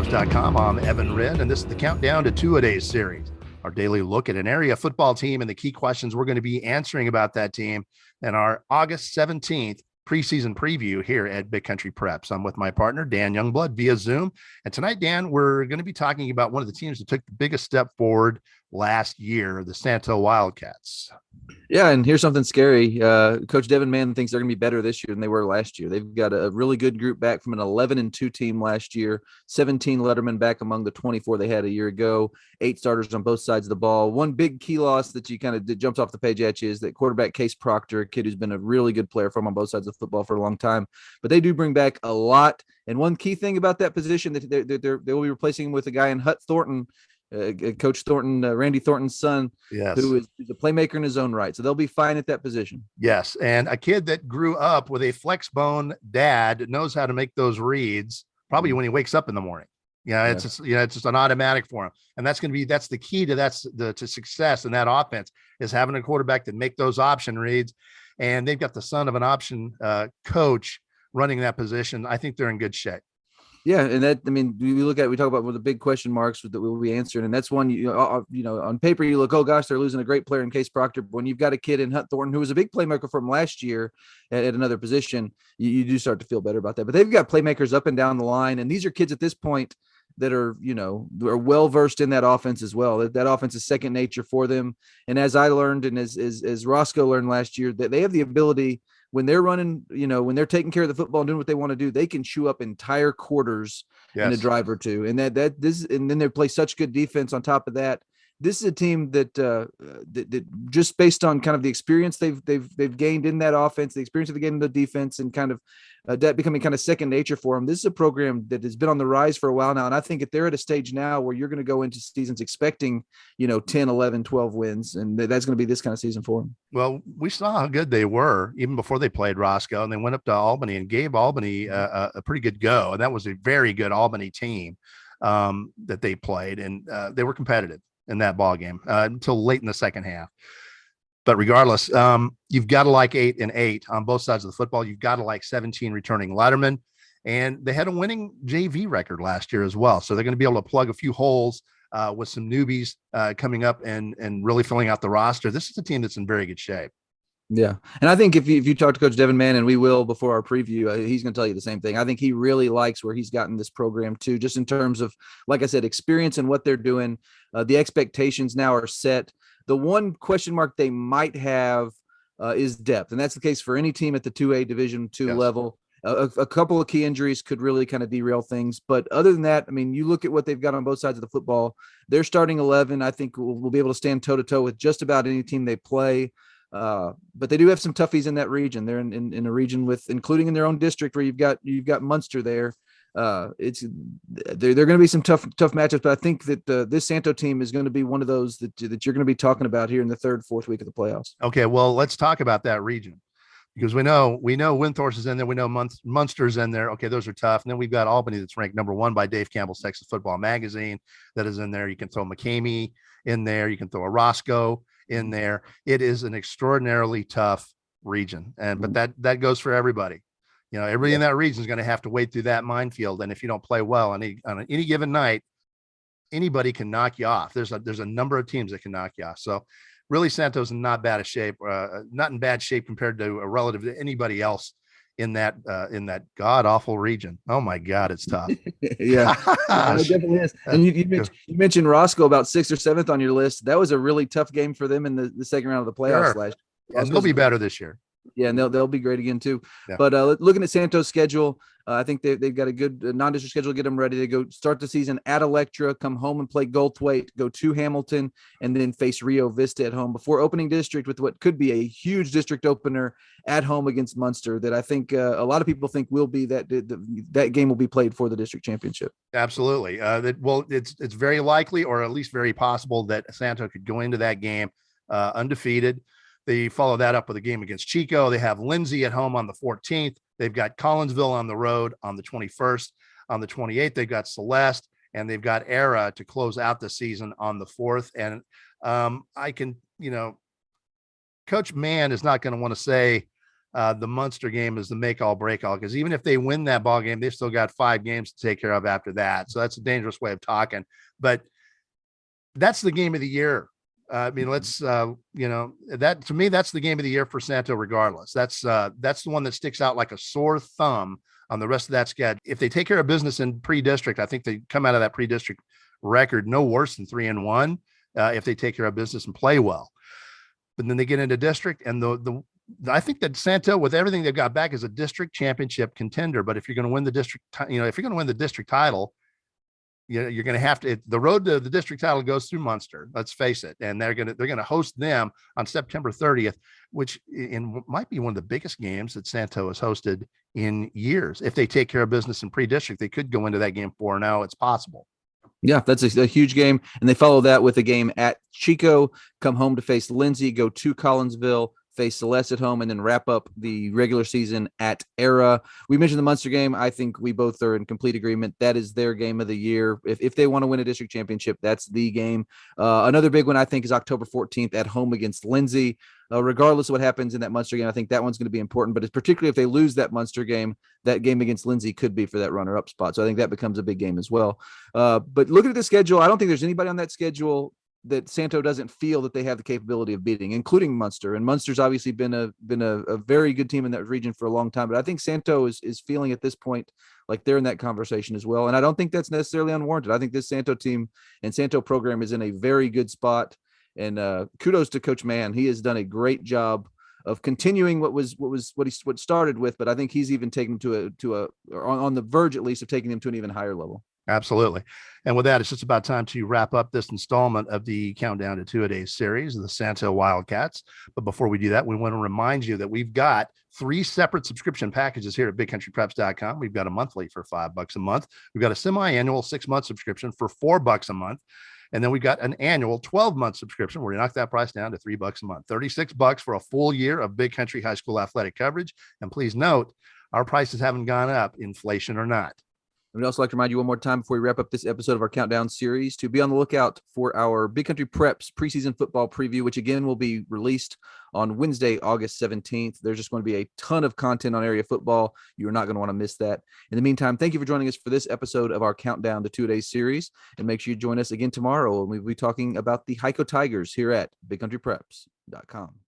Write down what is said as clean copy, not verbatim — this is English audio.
SantoWildcats.com. I'm Evan Ridd, and this is the Countdown to Two-A-Days series, our daily look at an area football team and the key questions we're going to be answering about that team in our August 17th preseason preview here at Big Country Preps. I'm with my partner, Dan Youngblood, via Zoom. And tonight, Dan, we're going to be talking about one of the teams that took the biggest step forward last year, the Santo Wildcats. Yeah, and here's something scary. Coach Devin Mann thinks they're going to be better this year than they were last year. They've got a really good group back from an 11-2 team last year, 17 lettermen back among the 24 they had a year ago, 8 starters on both sides of the ball. One big key loss that you kind of jumps off the page at you is that quarterback Case Proctor, a kid who's been a really good player for them on both sides of football for a long time. But they do bring back a lot. And one key thing about that position that they will be replacing him with a guy in Hut Thornton, Coach Thornton, Randy Thornton's son, yes, who is a playmaker in his own right. So they'll be fine at that position. Yes, and a kid that grew up with a flex bone dad knows how to make those reads probably when he wakes up in the morning. It's just an automatic for him. And that's the key to to success in that offense is having a quarterback that make those option reads. And they've got the son of an option coach running that position. I think they're in good shape. Yeah, and we talk about the big question marks that we'll be answering, and that's one on paper you look, oh gosh, they're losing a great player in Case Proctor. But when you've got a kid in Hut Thornton who was a big playmaker from last year at another position, you do start to feel better about that. But they've got playmakers up and down the line, and these are kids at this point that are well versed in that offense as well. That offense is second nature for them. And as I learned, and as Roscoe learned last year, that they have the ability, when they're running, when they're taking care of the football and doing what they want to do, they can chew up entire quarters in a drive or two. And and then they play such good defense on top of that. This is a team that just based on kind of the experience they've gained in that offense, the experience of the game in the defense, and kind of that becoming kind of second nature for them. This is a program that has been on the rise for a while now. And I think if they're at a stage now where you're going to go into seasons expecting, 10, 11, 12 wins, and that's going to be this kind of season for them. Well, we saw how good they were even before they played Roscoe, and they went up to Albany and gave Albany a pretty good go. And that was a very good Albany team that they played, and they were competitive in that ball game until late in the second half. But regardless, you've got to like 8 and 8 on both sides of the football. You've got to like 17 returning lettermen, and they had a winning JV record last year as well. So they're going to be able to plug a few holes with some newbies coming up and really filling out the roster. This is a team that's in very good shape. Yeah. And I think if you talk to Coach Devin Mann, and we will before our preview, he's going to tell you the same thing. I think he really likes where he's gotten this program too, just in terms of, like I said, experience and what they're doing. The expectations now are set. The one question mark they might have is depth. And that's the case for any team at the 2A Division II level. A couple of key injuries could really kind of derail things. But other than that, you look at what they've got on both sides of the football. Their starting 11, I think, will be able to stand toe-to-toe with just about any team they play. But they do have some toughies in that region. They're in a region with, including in their own district, where you've got Munster there. They're going to be some tough matchups, but I think that this Santo team is going to be one of those that you're going to be talking about here in the third, fourth week of the playoffs. Okay, well, let's talk about that region, because we know Windthorst is in there. We know Munster's in there. Okay, those are tough. And then we've got Albany that's ranked number 1 by Dave Campbell's Texas Football Magazine that is in there. You can throw McCamey in there. You can throw a Roscoe in there. It is an extraordinarily tough region, but that goes for everybody. Everybody in that region is going to have to wade through that minefield. And if you don't play well on any given night, anybody can knock you off. There's a number of teams that can knock you off. So really, Santos is not bad shape, not in bad shape compared to a relative to anybody else in that god awful region. Oh my God, it's tough. Yeah, it definitely is. And you mentioned Roscoe about 6th or 7th on your list. That was a really tough game for them in the second round of the playoffs last year. And they'll be better this year. Yeah, and they'll be great again too. Yeah. But looking at Santos' schedule, I think they've got a good non-district schedule to get them ready to go start the season at Electra, come home and play Goldthwaite, go to Hamilton, and then face Rio Vista at home before opening district with what could be a huge district opener at home against Munster that I think a lot of people think will be that game will be played for the district championship. Absolutely. It's very likely, or at least very possible, that Santo could go into that game undefeated. They follow that up with a game against Chico. They have Lindsay at home on the 14th. They've got Collinsville on the road on the 21st. On the 28th, they've got Celeste, and they've got Era to close out the season on the 4th. And Coach Mann is not going to want to say the Munster game is the make all break all, because even if they win that ball game, they've still got 5 games to take care of after that. So that's a dangerous way of talking, but that's the game of the year. I mean, let's that, to me, that's the game of the year for Santo regardless. That's the one that sticks out like a sore thumb on the rest of that schedule. If they take care of business in pre-district, I think they come out of that pre-district record no worse than 3-1 if they take care of business and play well. But then they get into district, and I think that Santo, with everything they've got back, is a district championship contender. But if you're going to win the district, if you're going to win the district title, you're going to have to. The road to the district title goes through Munster. Let's face it, and they're going to host them on September 30th, which might be one of the biggest games that Santo has hosted in years. If they take care of business in pre-district, they could go into that game 4-0. It's possible. Yeah, that's a huge game. And they follow that with a game at Chico, come home to face Lindsay, go to Collinsville, face Celeste at home, and then wrap up the regular season at Era. We mentioned the Munster game. I think we both are in complete agreement. That is their game of the year. If they want to win a district championship, that's the game. Another big one, I think, is October 14th at home against Lindsay. Regardless of what happens in that Munster game, I think that one's going to be important. But it's particularly if they lose that Munster game, that game against Lindsay could be for that runner-up spot. So I think that becomes a big game as well. But looking at the schedule, I don't think there's anybody on that schedule that Santo doesn't feel that they have the capability of beating, including Munster. And Munster's obviously been a very good team in that region for a long time. But I think Santo is feeling at this point like they're in that conversation as well. And I don't think that's necessarily unwarranted. I think this Santo team and Santo program is in a very good spot. And kudos to Coach Mann. He has done a great job of continuing what he started with. But I think he's even taken them or on the verge, at least, of taking them to an even higher level. Absolutely. And with that, it's just about time to wrap up this installment of the Countdown to Two-A-Days series of the Santo Wildcats. But before we do that, we want to remind you that we've got 3 separate subscription packages here at bigcountrypreps.com. We've got a monthly for $5 a month. We've got a semi-annual 6-month subscription for $4 a month. And then we've got an annual 12-month subscription where you knock that price down to $3 a month, $36 for a full year of Big Country High School athletic coverage. And please note, our prices haven't gone up, inflation or not. We'd also like to remind you one more time before we wrap up this episode of our Countdown series to be on the lookout for our Big Country Preps preseason football preview, which again will be released on Wednesday, August 17th. There's just going to be a ton of content on area football. You are not going to want to miss that. In the meantime, thank you for joining us for this episode of our Countdown to Two-A-Days series. And make sure you join us again tomorrow when we'll be talking about the Heiko Tigers here at bigcountrypreps.com.